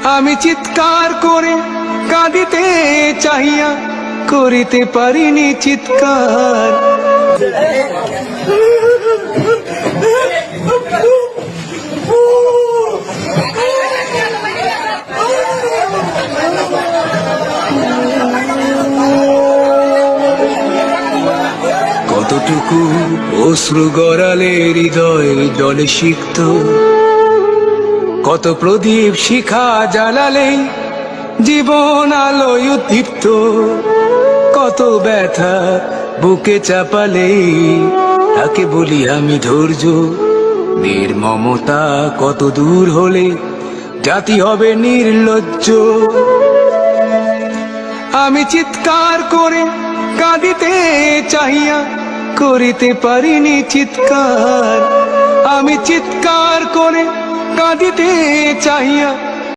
আমি চিৎকার করে কাঁদিতে চাহিয়া করিতে পারিনি চিৎকার। কতটুকু অশ্রু গড়ালে হৃদয় জলে সিক্ত, কত প্রদীপ শিখা জ্বালালে জীবন আলোয় উদ্দীপ্ত, কত ব্যথা বুকে চাপালে তাকে বলি আমি ধৈর্য। নির্মমতা কত দূর হলে জাতি হবে নির্লজ্জ। আমি চিৎকার করে কাঁদিতে চাহিয়া করিতে পারিনি চিৎকার। আমি চিৎকার করে কাঁদিতে চাহিয়া